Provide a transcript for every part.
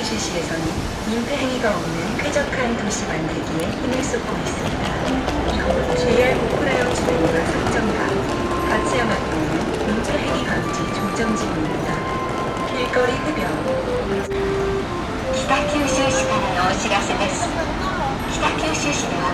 TFCC에서는 민폐 행위가 없는 쾌적한 도시 만들기에 힘을 쏟고 있습니다. 이후 JR 고쿠라역 주변으로 설정과 가츠야마도는 민폐 행위 방지 중점지구입니다. 길거리 흡연 北九州市からのお知らせです。北九州市では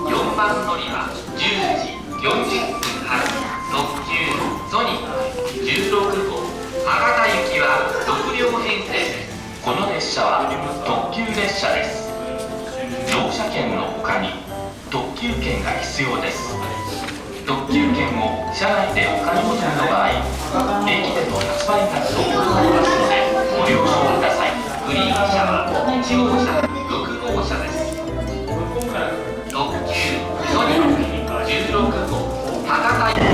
4番乗りは10時40分発特急ソニック16号博多行きは6両編成です。この列車は特急列車です。乗車券の他に特急券が必要です。特急券を車内でお買い求めの場合、駅での発売活動を行いますのでご了承ください。グリーン車は1号車6号車です。特急ソニック16号博多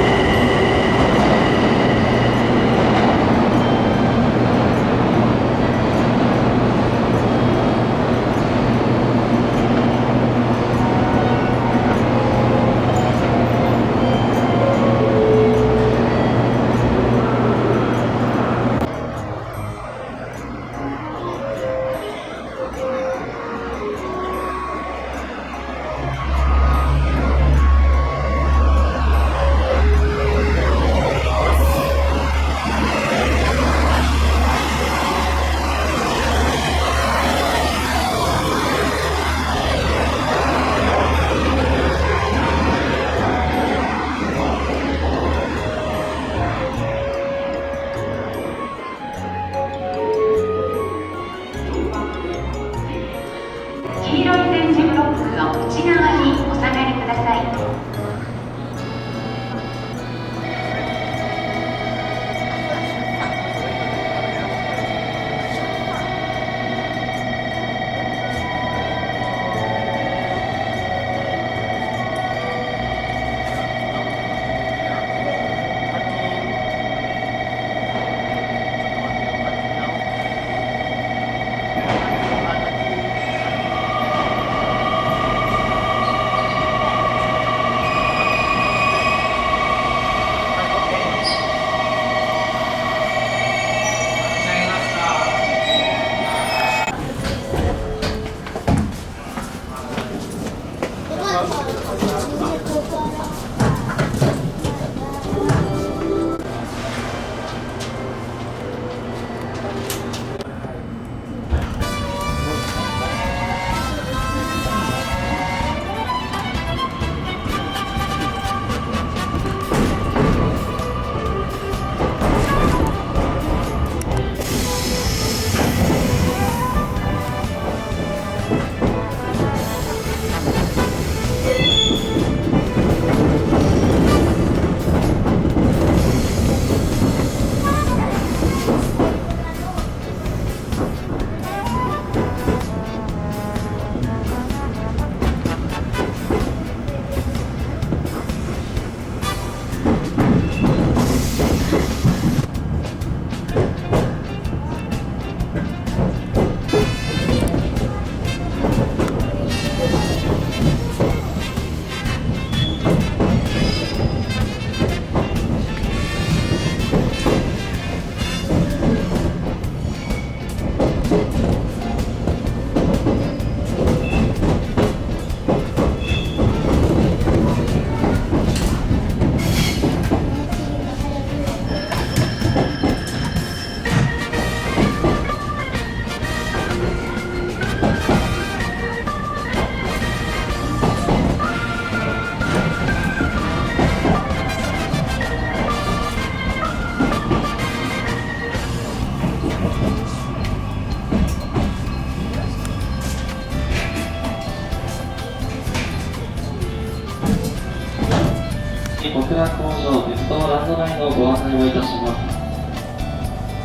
倉工場鉄道ランド内のご案内をいたしま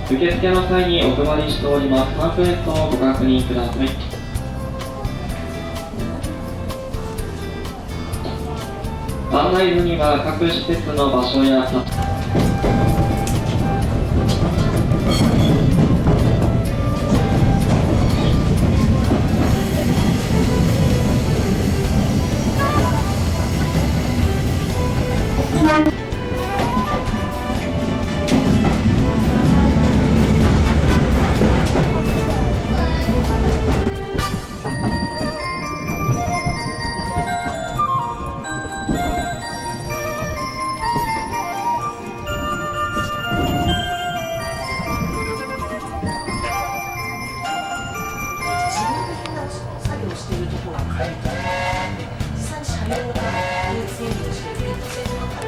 す。受付の際にお配りしておりますパンフレットをご確認ください。案内図には各施設の場所や作業しているところが書いてある。実際に車両が整備をしている線がある。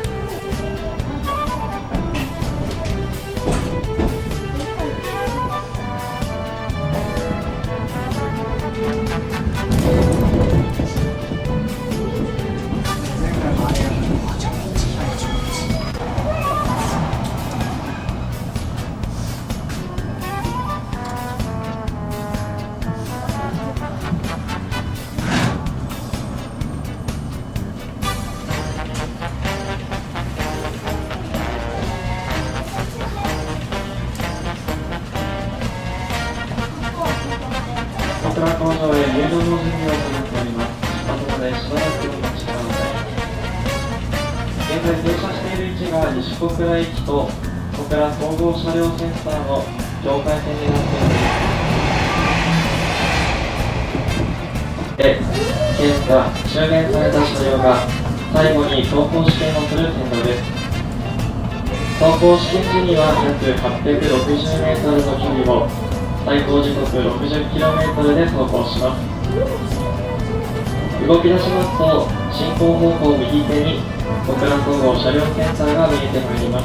小倉工場へ入場の準備を行っております。なのでしばらくお待ちください。現在停車している位置が西小倉駅と小倉総合車両センターの境界線になっております。検査・修繕された車両が最後に走行試験をする線路です。走行試験時には約 860m の距離を最高時速 60km で走行します。動き出しますと進行方向右手に小倉総合車両センターが見えてまいります。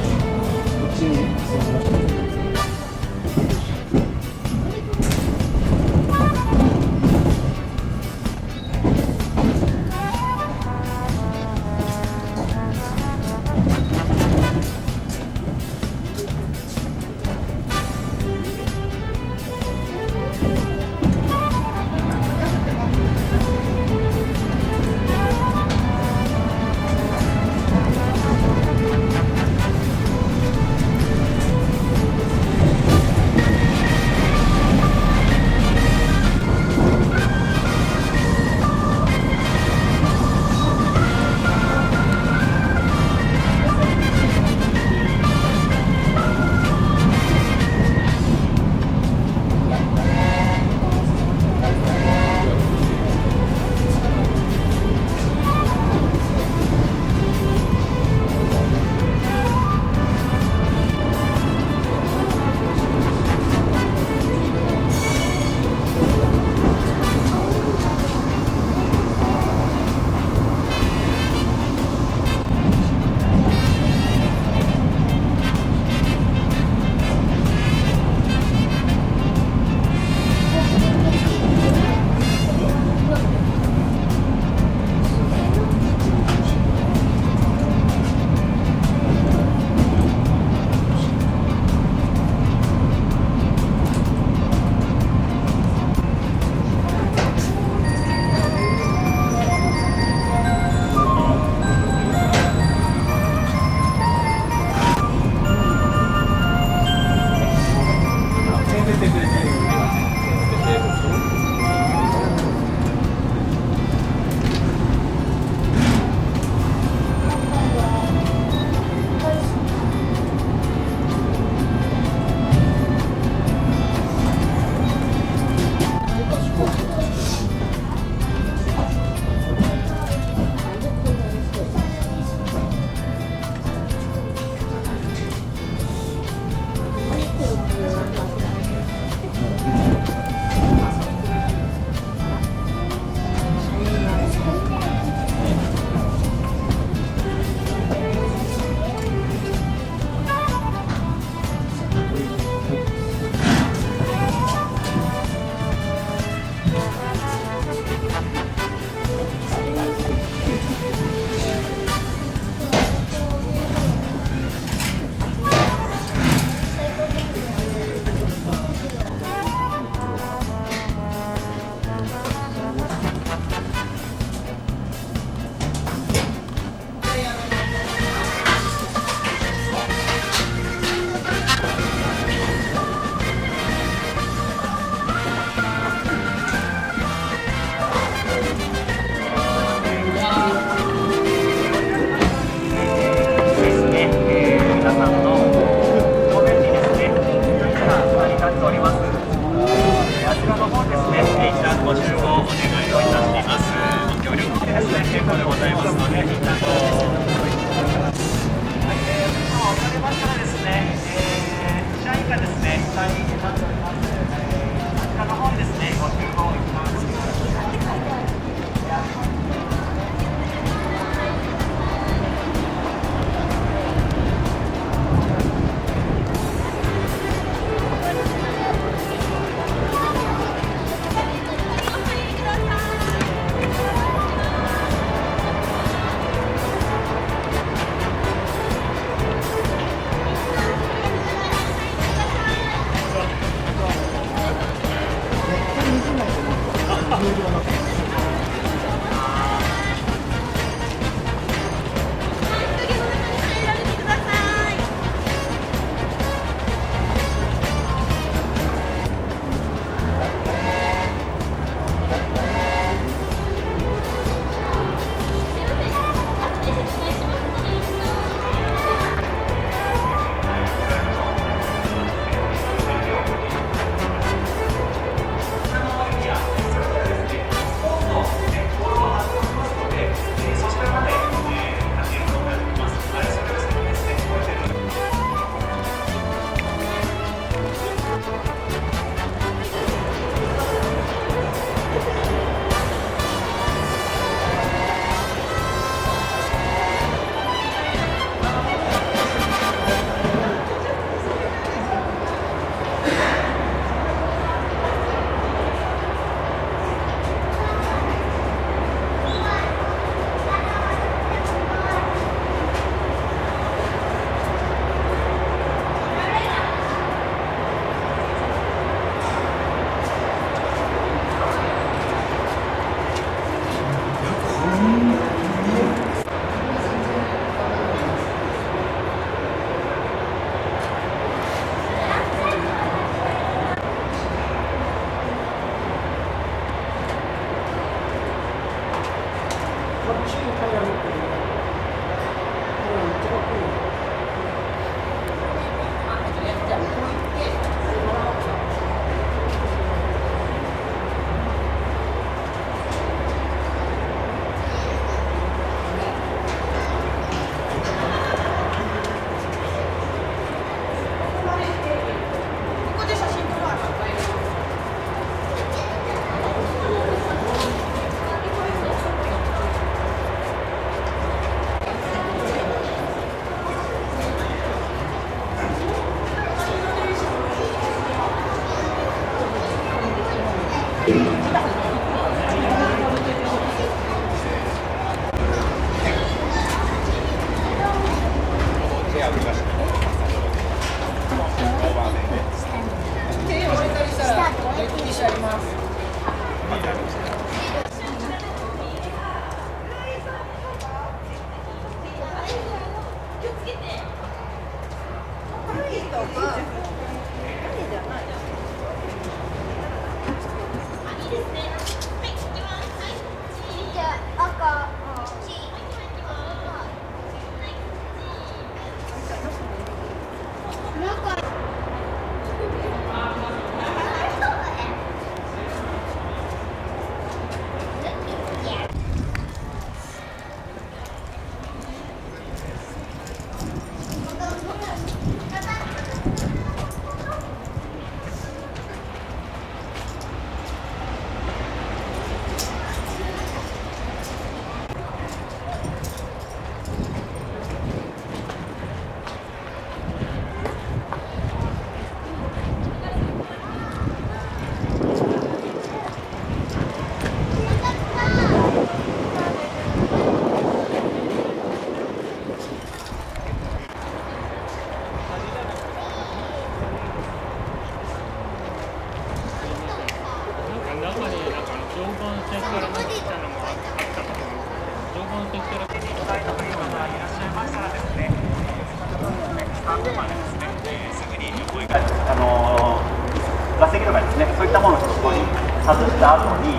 座席とかですね、そういったものをちょっと外した後に、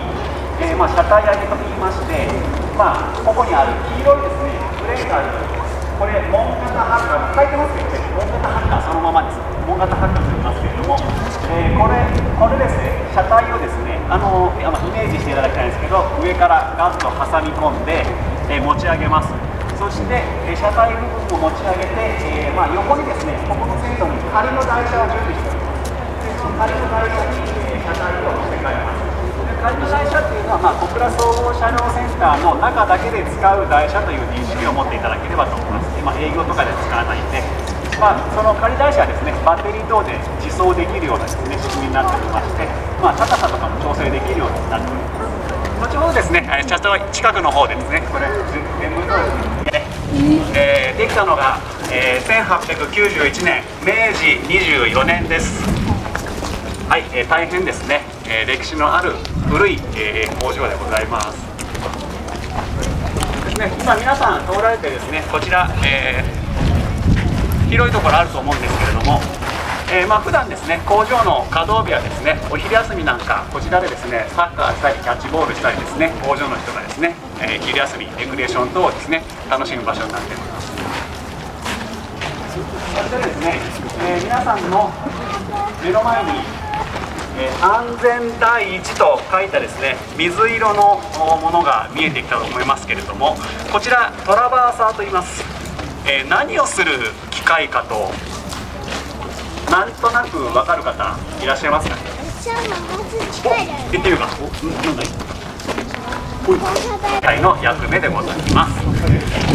車体上げといいまして、ここにある黄色いですね、ブレーカーに、これ、門型ハンガー、書いてますけどね、門型ハンガーそのままです。門型ハンガーと言いますけれども、これですね、車体をですね、イメージしていただきたいんですけど、上からガッと挟み込んで、持ち上げます。そして、車体部分を持ち上げて、横にですね、ここの線路に仮の台車を準備しております。でその仮の台車に、車体を付け替えます。仮の台車っていうのは、小倉総合車両センターの中だけで使う台車という認識を持っていただければと思います。営業とかで使わないんで、その仮台車はですね、バッテリー等で自走できるようなですね、仕組みになっておりまして、高さとかも調整できるようになっております。後ほどですね、車両近くの方でですね、これ全部通りできたのが、1891年、明治24年です。はい、大変ですね、歴史のある古い、工場でございます。ですね、今皆さん通られてですね、こちら、広いところあると思うんですけれども、普段ですね、工場の稼働日はですね、お昼休みなんかこちらでですね、サッカーしたりキャッチボールしたりですね、工場の人がですね、昼休みレクリエーション等をですね、楽しむ場所になっています。そしてですね、皆さんの目の前に、安全第一と書いたですね、水色のものが見えてきたと思いますけれども、こちらトラバーサーと言います。何をする機械かとなんとなく分かる方いらっしゃいますかね。言ってみるか。なんだい。機械の役目でございます。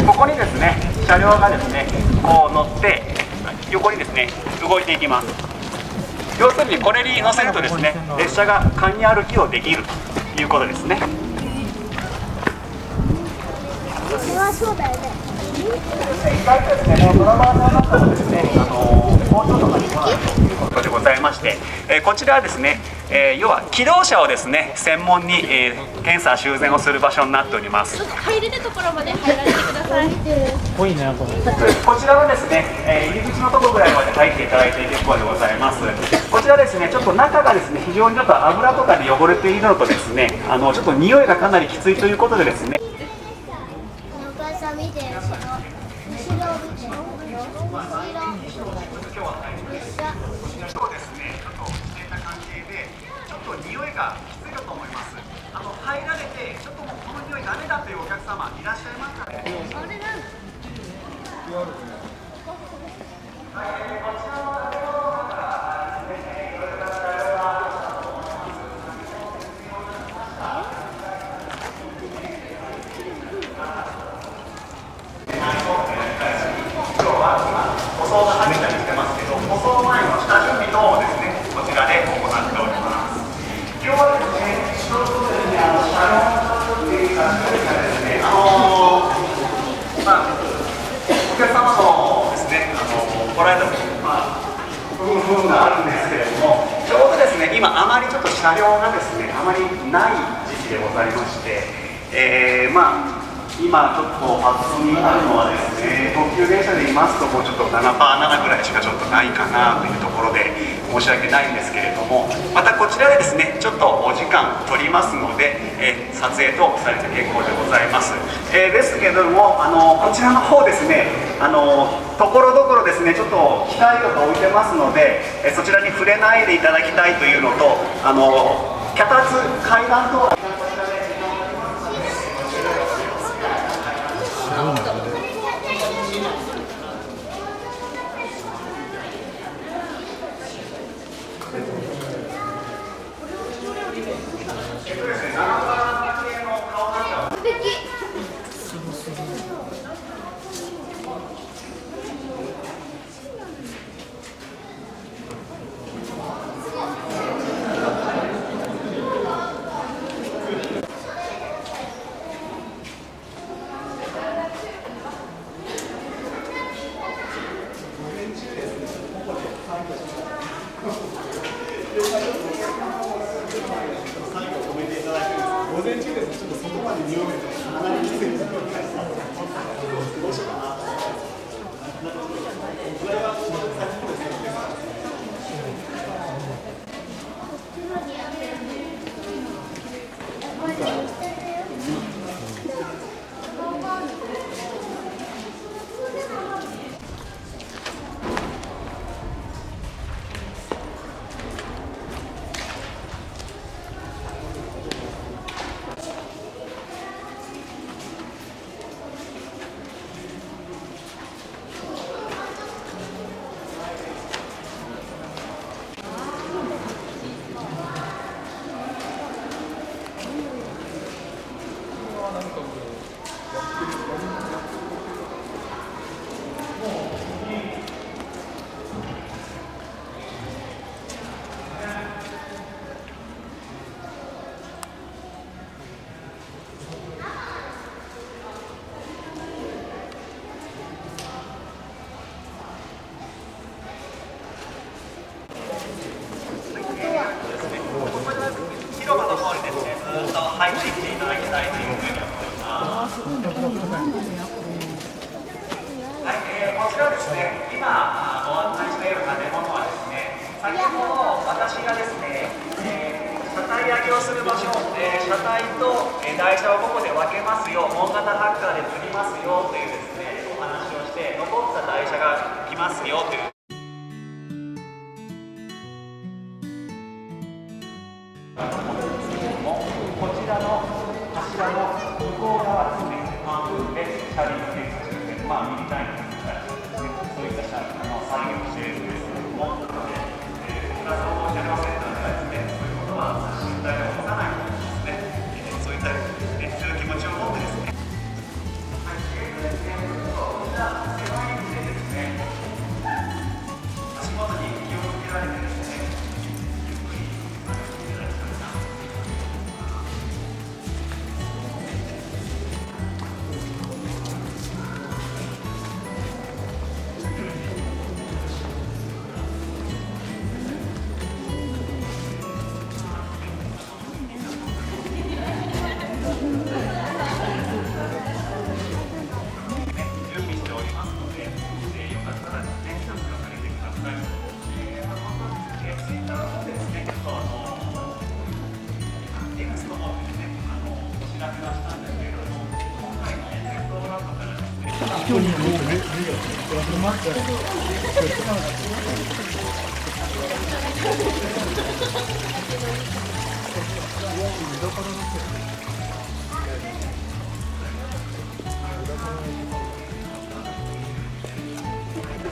ここにですね、車両がですね、こう乗って横にですね動いていきます。要するにこれに乗せるとですね、列車がカニ歩きをできるということですね。それはそうだよね。意外とですね、ドラマーの中もですね、工場とかに来ないということでございまして、こちらはですね、要は機動車をですね、専門に、検査修繕をする場所になっております。入れるところまで入らせてください。多いね、これ。こちらはですね、入り口のところぐらいまで入っていただいて結構でございます。こちらですね、ちょっと中がですね、非常にちょっと油とかで汚れているのとですね、ちょっと匂いがかなりきついということでですね、入られてちょっともうこの匂いダメだというお客様いらっしゃいますかね。塗装が始めたりしてますけど、塗装前の下準備等をですね、こちらで行っております。今日はですね、一つですね、車両の準備がですね、お客様のですね、来られた時に部分があるんですけれども、ちょうどですね、今あまりちょっと車両がですね、あまりない時期でございまして、今ちょっとパッと見あるのはですね、特急電車で言いますともうちょっと7%ぐらいしかちょっとないかなというところで申し訳ないんですけれども、またこちらでですねちょっとお時間取りますので、撮影とされて結構でございます。ですけどもこちらの方ですねところどころですねちょっと機械とか置いてますので、そちらに触れないでいただきたいというのと脚立階段等は午前中ですね、ちょっと外まで匂うので、鼻についてるどうしようかなと思って。これは先にですね。広場の方にですね、ずっと入ってきていただきたいというふうに思います。はい、こちらですね、今ご案内している建物はですね、先ほど私がですね、車体上げをする場所、車体と台車をここで分けますよ、大型ハッカーで釣りますよというですね、お話をして、残った台車が来ますよという。こちらの柱の向こう側ですね、で車輪検査中で、ミリ単位のですね、そういった作業をしているんですけれども、こちらの車両センターではですね、そういうことは信頼を持たないとですね、そういった熱中の気持ちを持ってですね、こちら狭い道でですね、足元に気をつけられてですね、ゆっくり歩いていただきたいな。準備しておりますので、よかったらですね、参加されてください。ツイッターの方でですね、ちょっとX の方でですね、お知らせはしたんですけれども、今回の鉄道ランドからですね、見どころの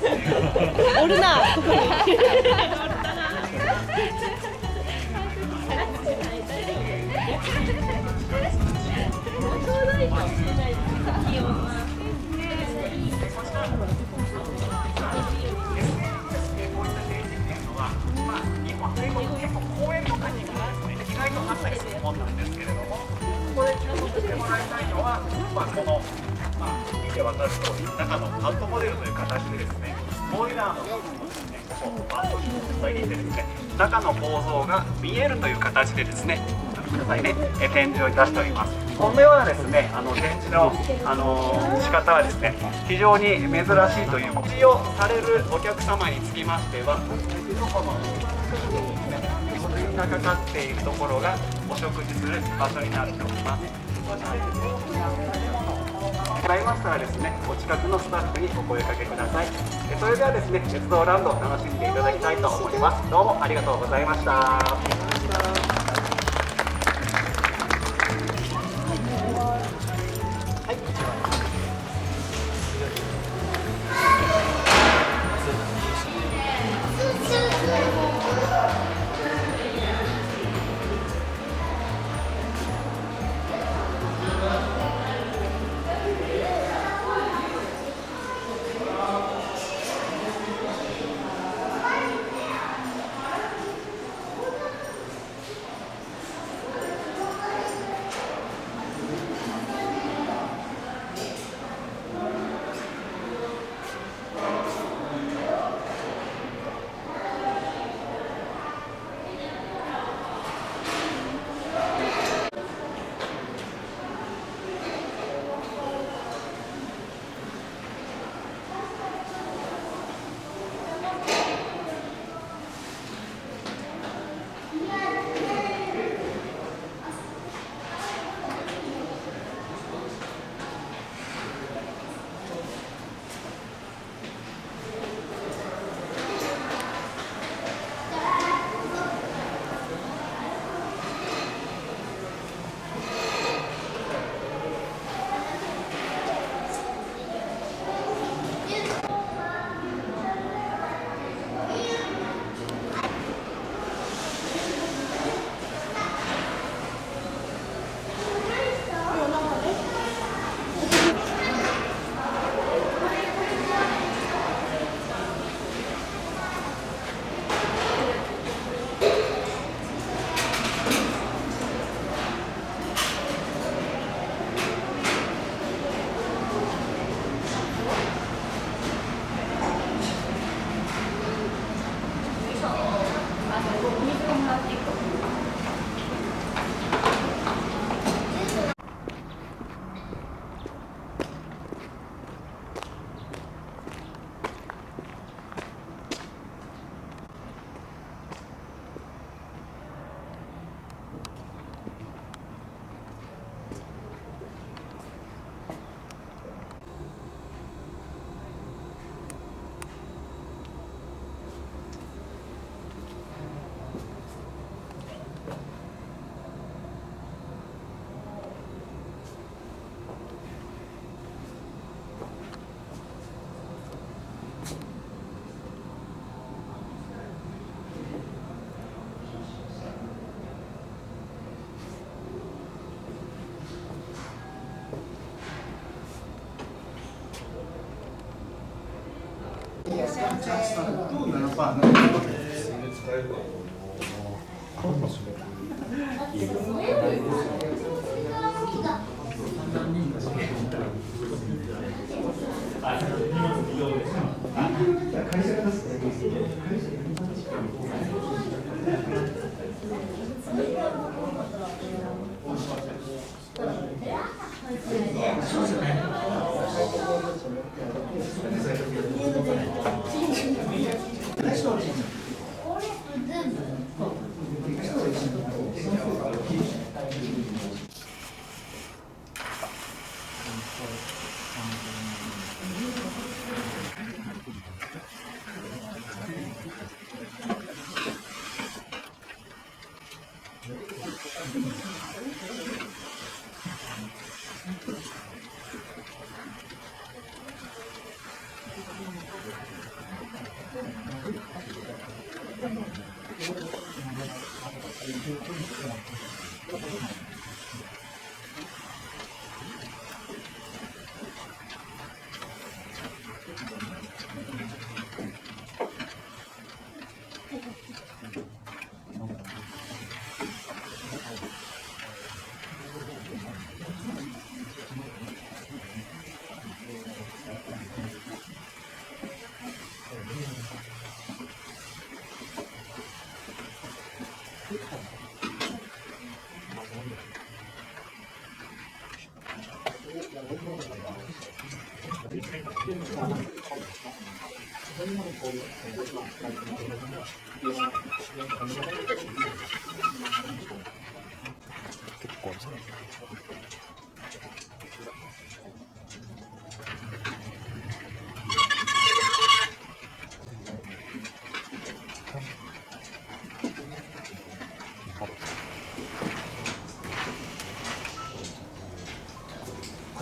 おるなここに。日本でも結構公園とかにも意外とあったりするもんなんですけれども、ここで注目してもらいたいのは、この、見て分かる通り、中のパッドモデルという形でですね、ボイラーの部分をですね、ここバッと入れてですね、中の構造が見えるという形でですね、くださいね、展示をいたしております。このようなですね、展示の、仕方はですね、非常に珍しいという、使用されるお客様につきましては、このお水がかかっているところがお食事する場所になっております。ございましたらですね、お近くのスタッフにお声かけください。それではですね、鉄道ランドを楽しんでいただきたいと思います。どうもありがとうございました。こ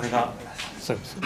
れがそうです。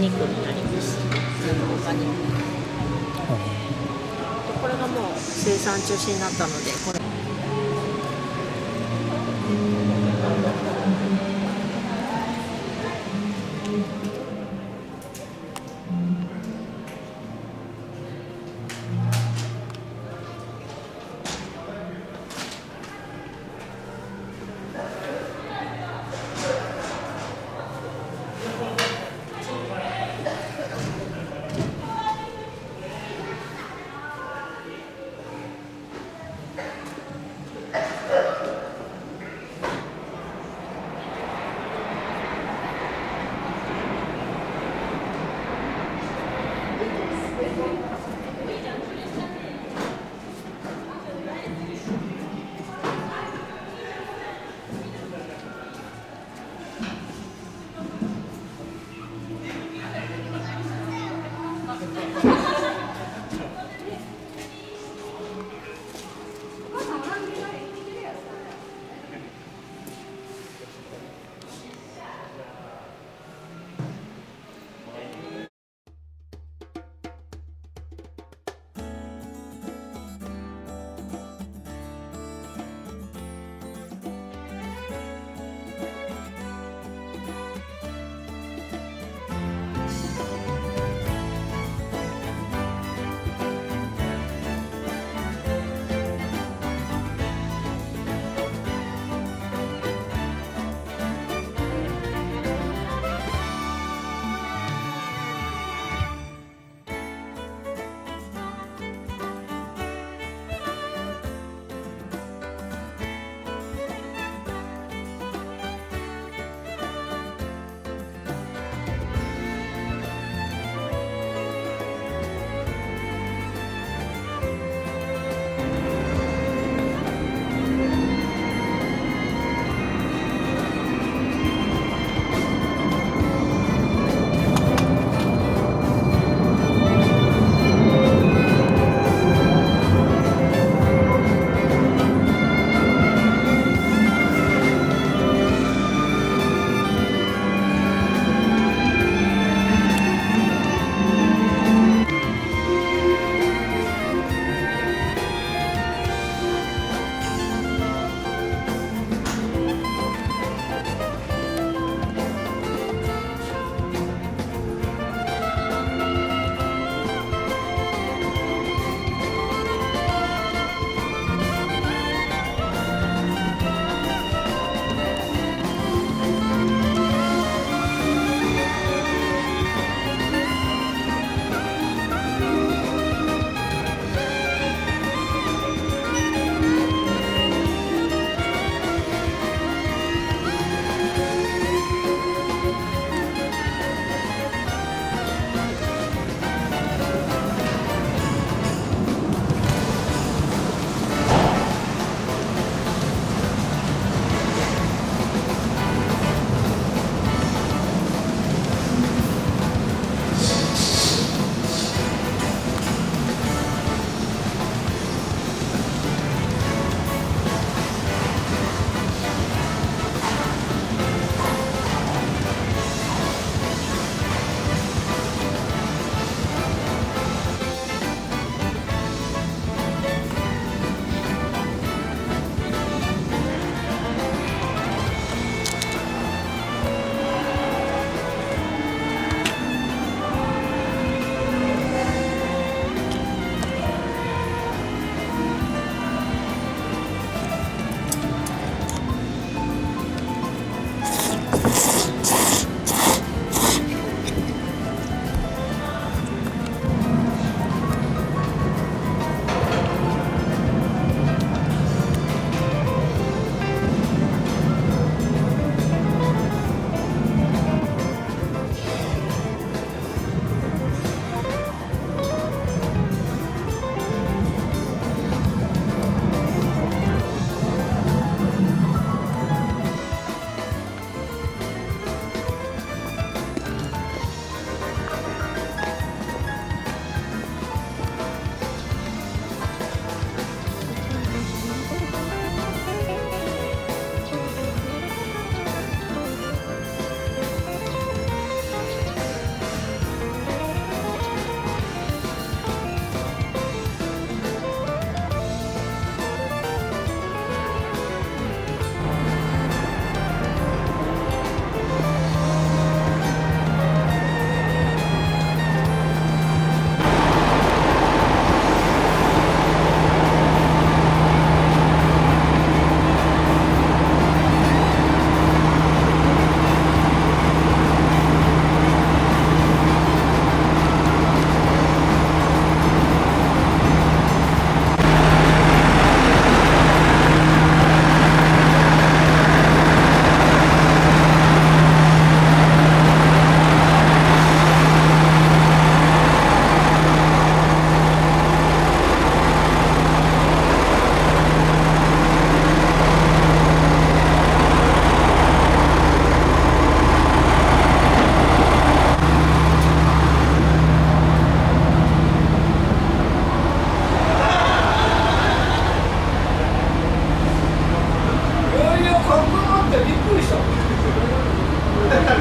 肉になります。普通のオーガニック。これがもう生産中止になったので、これ。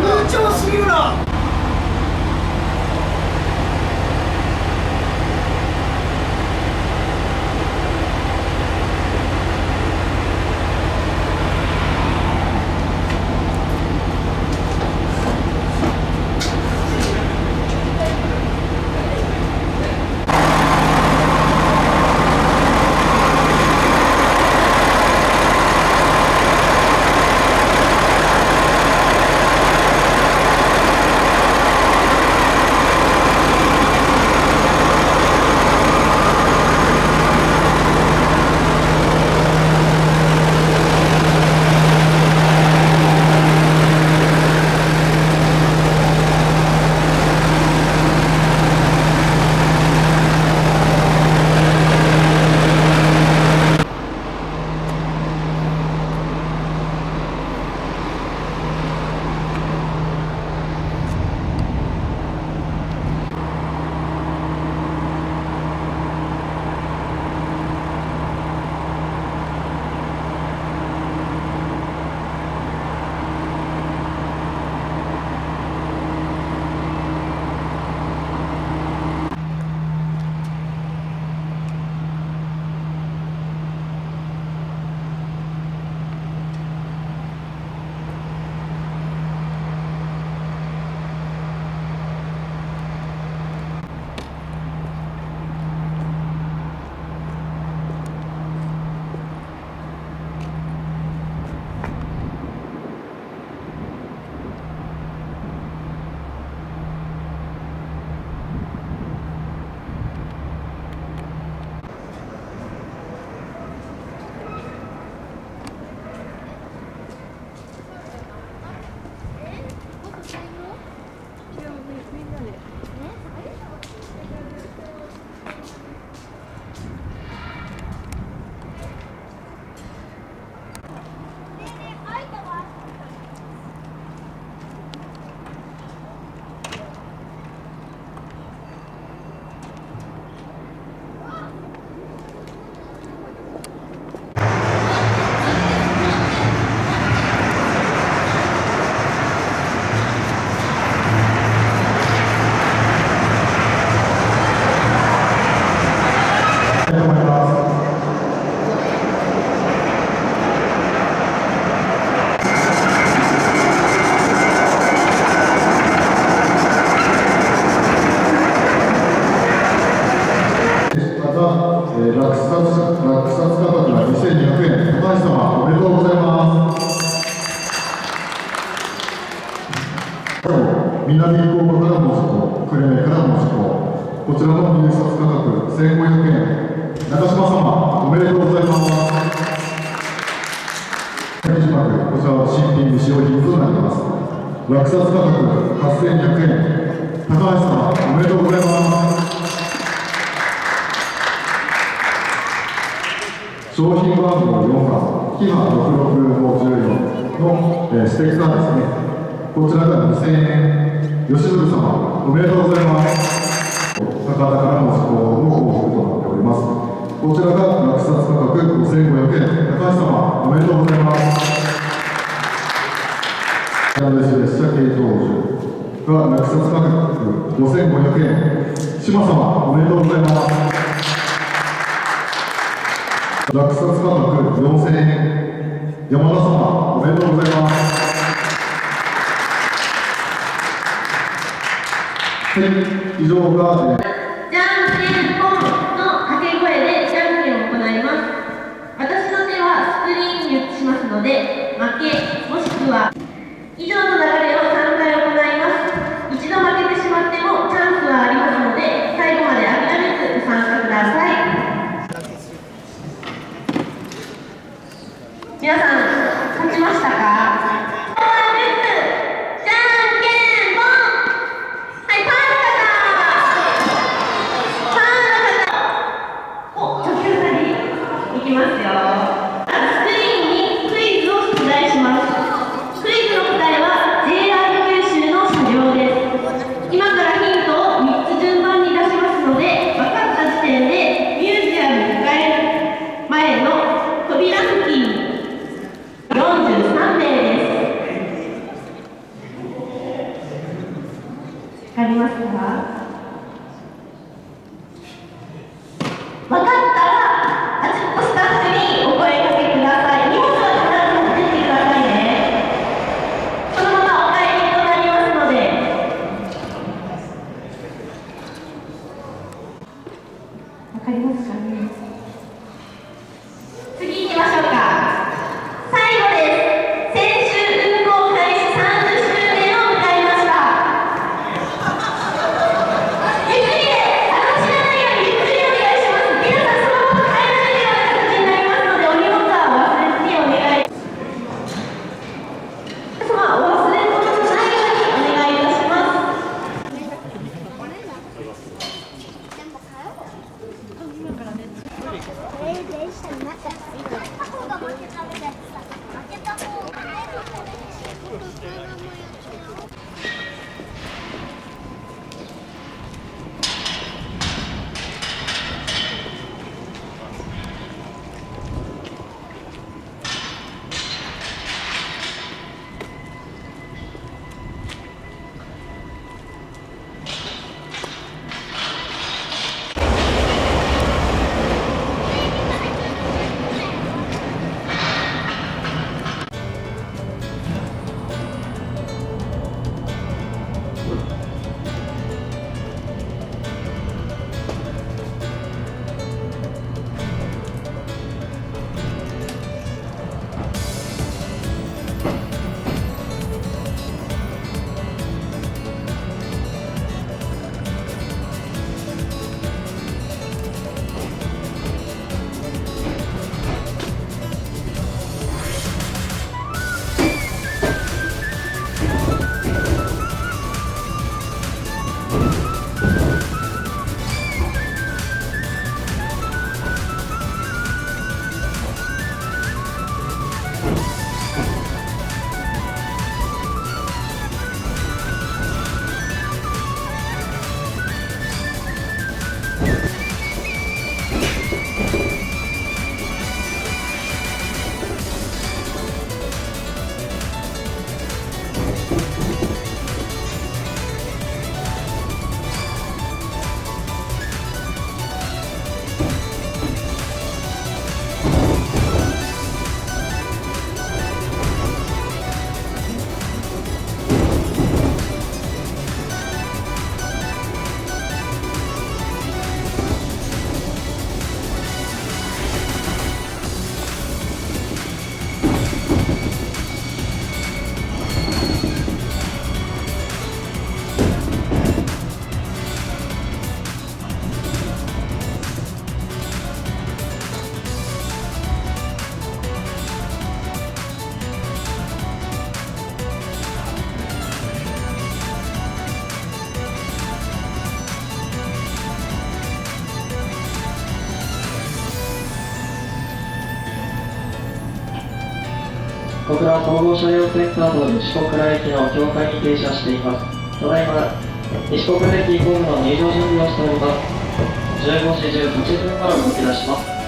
無調子言うな。南福岡からの事故、久留米からの事故、こちらの入札価格1500円、中島様、おめでとうございます。先島区、こちらは新品未使用品となります。落札価格8200円、高橋様、おめでとうございます。商品番号4番、キハ66514の、ステッカーですね。こちらが2000円、吉純様、おめでとうございます。高田からの事故の報告となっております。こちらが落札価格5500円、高橋様、おめでとうございます。列車系統が落札価格5500円、島様、おめでとうございます。落札価格4000円、山田様、おめでとうございます。はい、以上が、じゃんけんぽんの掛け声でじゃんけんを行います。私の手はスクリーンにしますので、負けもしくは以上の流れを3回行います。一度負けてしまってもチャンスはありますので、最後まで諦めずご参加ください。皆さん、勝ちましたか？いきますよ。スクリーンにクイズを出題します。クイズの答えは JR 九州の車両です。今からヒントを3つ順番に出しますので、分かった時点でミュージアムに迎える前の扉付近43名です。か？分かったら、ちょっとスタッフにお声かけください。荷物は必ず持ってきてくださいね。そのままお帰りとなりますので。わかりますかね？次行きましょうか。最後です。先週運行開始30周年を迎えました。ゆっくりで、知らないようにゆっくりお願いします。皆さんそのまま帰られるような形になりますので、お荷物はお忘れずにお願い。皆様お忘れ物のないようにお願いいたします。小倉総合車両センターと西小倉駅の境界に停車しています。ただいま、西小倉駅ホームの入場準備をしております。15時18分から動き出します。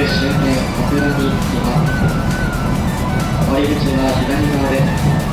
終点小倉に着きます。乗り口は左側です。